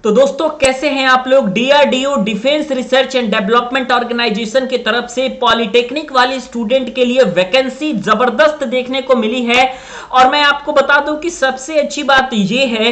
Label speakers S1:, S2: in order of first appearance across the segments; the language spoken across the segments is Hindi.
S1: तो दोस्तों कैसे हैं आप लोग। DRDO defence research and development organisation की तरफ से पॉलिटेक्निक वाले स्टूडेंट के लिए वैकेंसी जबरदस्त देखने को मिली है। और मैं आपको बता दूं कि सबसे अच्छी बात यह है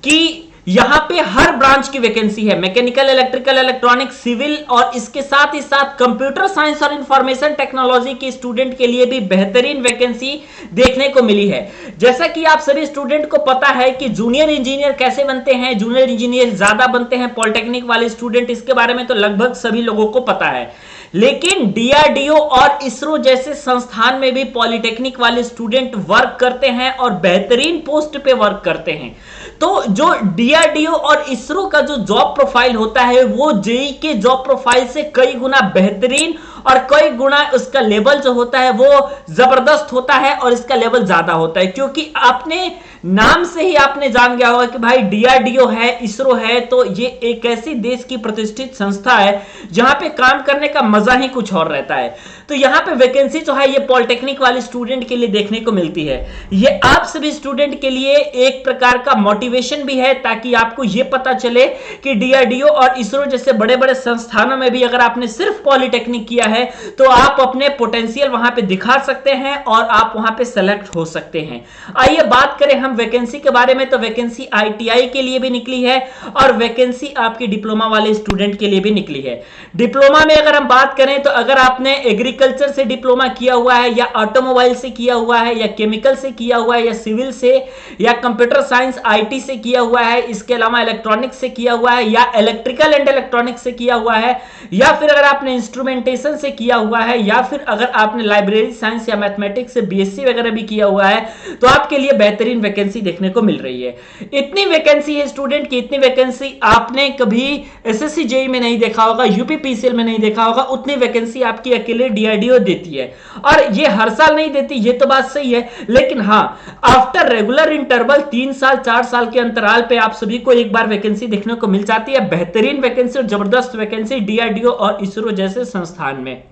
S1: कि यहां पे हर ब्रांच की वैकेंसी है, मैकेनिकल, इलेक्ट्रिकल, इलेक्ट्रॉनिक, सिविल और इसके साथ ही साथ कंप्यूटर साइंस और इंफॉर्मेशन टेक्नोलॉजी के स्टूडेंट के लिए भी बेहतरीन वैकेंसी देखने को मिली है। जैसा कि आप सभी स्टूडेंट को पता है कि जूनियर इंजीनियर कैसे बनते हैं, जूनियर इंजीनियर ज्यादा बनते हैं पॉलिटेक्निक वाले स्टूडेंट, इसके बारे में तो लगभग सभी लोगों को पता है। लेकिन डीआरडीओ और इसरो जैसे संस्थान में भी पॉलिटेक्निक वाले स्टूडेंट वर्क करते हैं और बेहतरीन पोस्ट पे वर्क करते हैं। तो जो डीआरडीओ और इसरो का जो जॉब प्रोफाइल होता है वो जेईई के जॉब प्रोफाइल से कई गुना बेहतरीन और कई गुना उसका लेवल जो होता है वो जबरदस्त होता है और इसका लेवल ज्यादा होता है। क्योंकि आपने नाम से ही आपने जान गया होगा कि भाई डीआरडीओ है, इसरो है, तो ये एक ऐसी देश की प्रतिष्ठित संस्था है जहां पे काम करने का मजा ही कुछ और रहता है। तो यहां पे वैकेंसी जो है ये पॉलिटेक्निक वाले स्टूडेंट के लिए देखने को मिलती है। ये आप सभी स्टूडेंट के लिए एक प्रकार का मोटिवेशन भी है ताकि आपको ये पता चले कि डीआरडीओ और इसरो जैसे बड़े बड़े संस्थानों में भी अगर आपने सिर्फ पॉलिटेक्निक किया है तो आप अपने पोटेंशियल वहां पे दिखा सकते हैं और आप वहां पे सेलेक्ट हो सकते हैं। आइए बात करें हम वैकेंसी के बारे में। तो वैकेंसी आईटीआई के लिए भी निकली है और वैकेंसी आपकी डिप्लोमा वाले स्टूडेंट के लिए भी निकली है। डिप्लोमा में अगर हम बात करें तो अगर आपने एग्रीकल्चर से डिप्लोमा किया हुआ है या ऑटोमोबाइल से किया हुआ है या केमिकल से किया हुआ है या सिविल से या कंप्यूटर साइंस आईटी से किया हुआ है, इसके अलावा इलेक्ट्रॉनिक्स से किया हुआ है या इलेक्ट्रिकल एंड इलेक्ट्रॉनिक्स से किया हुआ है, या फिर अगर आपने इंस्ट्रूमेंटेशन से किया हुआ है, या फिर अगर आपने लाइब्रेरी साइंस या मैथमेटिक्स से बीएससी वगैरह भी किया हुआ है, तो आपके लिए बेहतरीन वैकेंसी देखने को मिल रही है। इतनी वैकेंसी है स्टूडेंट की, इतनी वैकेंसी आपने कभी एसएससी जेईई में नहीं देखा होगा, यूपीपीसीएल में नहीं देखा होगा। उतनी वैकेंसी आपकी अकेले डीआरडीओ देती है और ये हर साल नहीं देती, ये तो बात सही है। लेकिन हाँ, आफ्टर रेगुलर इंटरवल 3 साल 4 साल के अंतराल पे आप सभी को एक बार वैकेंसी देखने को मिल जाती है। बेहतरीन वैकेंसी और जबरदस्त वैकेंसी डीआरडीओ और इसरो जैसे संस्थान में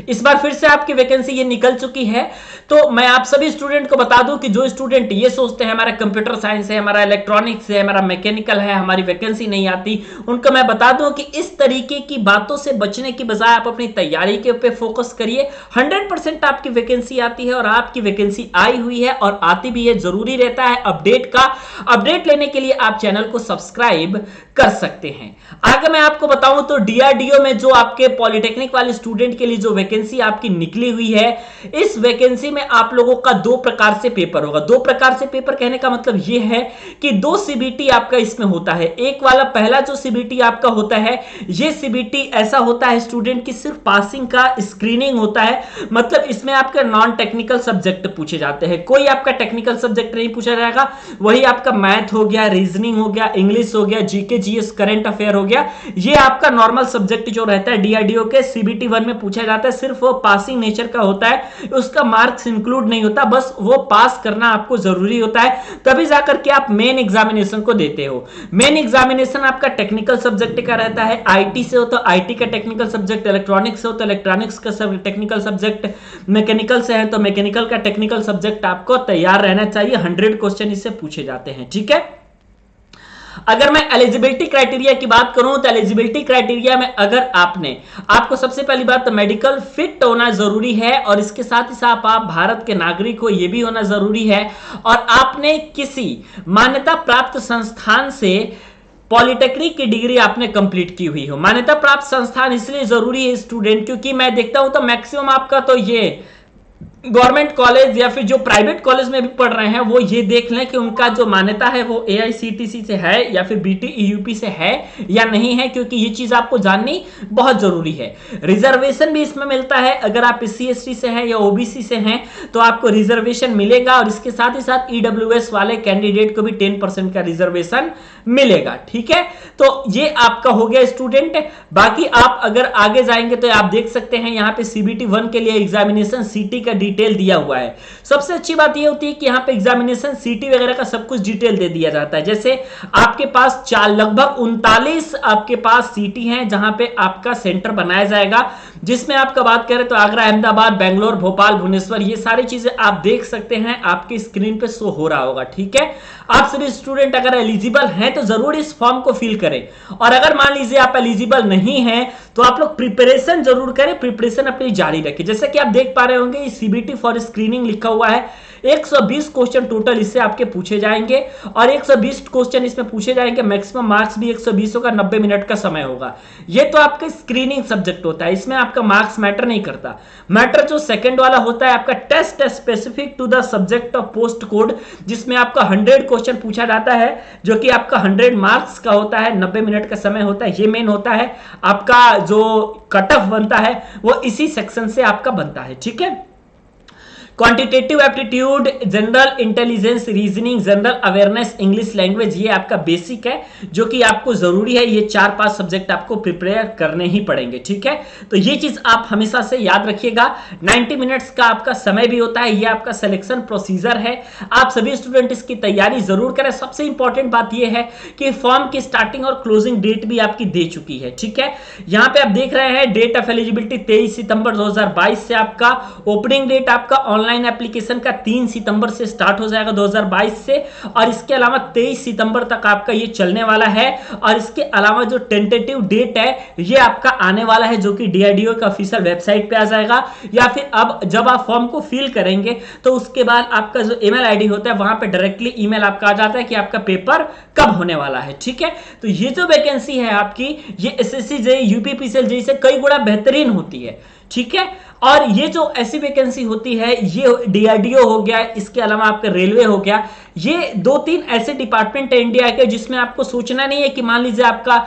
S1: इस बार फिर से आपकी वैकेंसी ये निकल चुकी है। तो मैं आप सभी स्टूडेंट को बता दूं कि जो स्टूडेंट ये सोचते हैं हमारा कंप्यूटर साइंस है, हमारा इलेक्ट्रॉनिक्स है, हमारा मैकेनिकल है, हमारी वैकेंसी नहीं आती, उनको मैं बता दूं कि इस तरीके की बातों से बचने की बजाय आप अपनी तैयारी के ऊपर फोकस करिए। 100% आपकी वैकेंसी आती है और आपकी वैकेंसी आई हुई है और आती भी है। जरूरी रहता है अपडेट का। अपडेट लेने के लिए आप चैनल को सब्सक्राइब कर सकते हैं। आगे मैं आपको बताऊं तो डीआरडीओ में जो आपके पॉलिटेक्निक वाले स्टूडेंट के लिए जो वैकेंसी आपकी निकली हुई है, इस वैकेंसी में आप लोगों का 2 प्रकार से पेपर होगा। 2 प्रकार से पेपर कहने का मतलब यह है कि 2 सीबीटी आपका इसमें होता है। एक वाला पहला जो सीबीटी आपका होता है, यह सीबीटी ऐसा होता है स्टूडेंट की सिर्फ पासिंग का स्क्रीनिंग होता है। मतलब इसमें आपके नॉन टेक्निकल सब्जेक्ट पूछे जाते हैं, कोई आपका टेक्निकल सब्जेक्ट नहीं पूछा जाएगा। वही आपका मैथ हो गया, रीजनिंग हो गया, इंग्लिश हो गया, जीके जीएस करंट अफेयर हो गया, ये आपका नॉर्मल सब्जेक्ट जो रहता है डीआरडीओ के सीबीटी 1 में पूछा जाता है। सिर्फ वो पासिंग नेचर का होता है, उसका मार्क्स इंक्लूड नहीं होता, बस वो पास करना आपको जरूरी होता है, तभी जाकर के आप मेन एग्जामिनेशन को देते हो। मेन एग्जामिनेशन आपका टेक्निकल सब्जेक्ट का रहता है। आईटी से हो तो आईटी का टेक्निकल सब्जेक्ट, इलेक्ट्रॉनिक्स से हो तो इलेक्ट्रॉनिक्स का टेक्निकल सब्जेक्ट, मैकेनिकल से है तो मैकेनिकल का टेक्निकल सब्जेक्ट आपको तैयार रहना चाहिए। 100 क्वेश्चन इससे पूछे जाते हैं, ठीक है। अगर मैं एलिजिबिलिटी क्राइटेरिया की बात करूं तो एलिजिबिलिटी क्राइटेरिया में अगर आपको सबसे पहली बात तो मेडिकल फिट होना जरूरी है और इसके साथ ही साथ आप भारत के नागरिक हो, यह भी होना जरूरी है, और आपने किसी मान्यता प्राप्त संस्थान से पॉलिटेक्निक की डिग्री आपने कंप्लीट की हुई हो। मान्यता प्राप्त संस्थान इसलिए जरूरी है स्टूडेंट क्योंकि मैं देखता हूं तो मैक्सिमम आपका तो ये गवर्नमेंट कॉलेज या फिर जो प्राइवेट कॉलेज में भी पढ़ रहे हैं वो ये देख लें कि उनका जो मान्यता है वो एआईसीटीसी से है या फिर बीटीईयूपी से है या नहीं है, क्योंकि ये चीज आपको जाननी बहुत जरूरी है। रिजर्वेशन भी इसमें मिलता है। अगर आप एससी एसटी से हैं या ओबीसी से हैं तो आपको रिजर्वेशन मिलेगा और इसके साथ ही साथ ईडब्ल्यूएस वाले कैंडिडेट को भी 10% का रिजर्वेशन मिलेगा, ठीक है। तो ये आपका हो गया स्टूडेंट। बाकी आप अगर आगे जाएंगे तो आप देख सकते हैं यहाँ पे सीबीटी 1 के लिए एग्जामिनेशन सीटी का डिटेल दिया हुआ है। सबसे अच्छी बात यह होती है कि यहाँ पे एग्जामिनेशन सीटी वगैरह का सब कुछ डिटेल दे दिया जाता है। जैसे आपके पास लगभग 39 आपके पास सीटी हैं जहां पे आपका सेंटर बनाया जाएगा। जिसमें आपका बात करें तो आगरा, अहमदाबाद, बेंगलोर, भोपाल, भुवनेश्वर, ये सारी चीजें आप देख सकते हैं, आपकी स्क्रीन पे शो हो रहा होगा। ठीक है, आप सभी स्टूडेंट अगर एलिजिबल हैं तो जरूर इस फॉर्म को फिल करें, और अगर मान लीजिए आप एलिजिबल नहीं हैं तो आप लोग प्रिपरेशन जरूर करें, प्रिपरेशन अपनी जारी रखें। जैसे कि आप देख पा रहे होंगे सीबीटी फॉर स्क्रीनिंग लिखा हुआ है, 120 क्वेश्चन टोटल इससे आपके पूछे जाएंगे, और 120 क्वेश्चन इसमें पूछे जाएंगे, मैक्सिमम मार्क्स भी 120 होगा, 90 मिनट का समय होगा। ये तो आपका स्क्रीनिंग सब्जेक्ट होता है, इसमें आपका मार्क्स मैटर नहीं करता। मैटर जो सेकंड वाला होता है आपका test specific to the subject of post code, जिसमें आपका 100 क्वेश्चन पूछा जाता है, जो कि आपका 100 मार्क्स का होता है, 90 मिनट का समय होता है। ये मेन होता है आपका जो कट ऑफ बनता है वो इसी सेक्शन से आपका बनता है। ठीक है, quantitative aptitude, general intelligence, reasoning, general awareness, English language, ये आपका बेसिक है जो कि आपको जरूरी है। ये 4-5 सब्जेक्ट आपको प्रिपेयर करने ही पड़ेंगे। ठीक है, तो ये चीज आप हमेशा से याद रखिएगा। 90 मिनट्स का आपका समय भी होता है, ये आपका सिलेक्शन प्रोसीजर है। आप सभी स्टूडेंट इसकी तैयारी जरूर करें। सबसे इंपॉर्टेंट बात यह है कि फॉर्म की स्टार्टिंग और क्लोजिंग डेट भी आपकी दे चुकी है। ठीक है, यहां पे आप देख रहे हैं डेट ऑफ एलिजिबिलिटी 23 सितंबर 2022 से आपका ओपनिंग डेट आपका ऑनलाइन एप्लीकेशन का 3 सितंबर से स्टार्ट हो जाएगा 2022 से, और इसके अलावा 23 सितंबर तक आपका ये चलने वाला है। और इसके अलावा जो टेंटेटिव डेट है ये आपका आने वाला है, जो कि डीआरडीओ का ऑफिशियल वेबसाइट पे आ जाएगा, या फिर अब जब आप फॉर्म को फिल करेंगे तो उसके बाद आपका जो ईमेल आईडी होता है वहां पे डायरेक्टली ईमेल आपका आ जाता है कि आपका पेपर कब होने वाला है। ठीक है, तो ये जो वैकेंसी है आपकी, ये एसएससी जेईई, यूपीपीसीएल जेईई से कई गुना बेहतरीन होती है। ठीक है, और ये जो ऐसी वैकेंसी होती है, ये डीआरडीओ हो गया, इसके अलावा आपका रेलवे हो गया, ये 2-3 ऐसे डिपार्टमेंट है इंडिया के जिसमें आपको सोचना नहीं है कि मान लीजिए आपका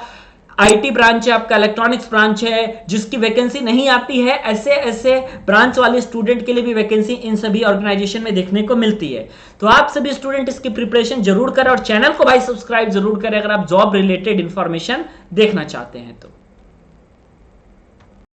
S1: आईटी ब्रांच है, आपका इलेक्ट्रॉनिक्स ब्रांच है जिसकी वैकेंसी नहीं आती है, ऐसे ऐसे ब्रांच वाले स्टूडेंट के लिए भी वैकेंसी इन सभी ऑर्गेनाइजेशन में देखने को मिलती है। तो आप सभी स्टूडेंट इसकी प्रिपरेशन जरूर करें, और चैनल को भाई सब्सक्राइब जरूर करें अगर आप जॉब रिलेटेड इंफॉर्मेशन देखना चाहते हैं तो।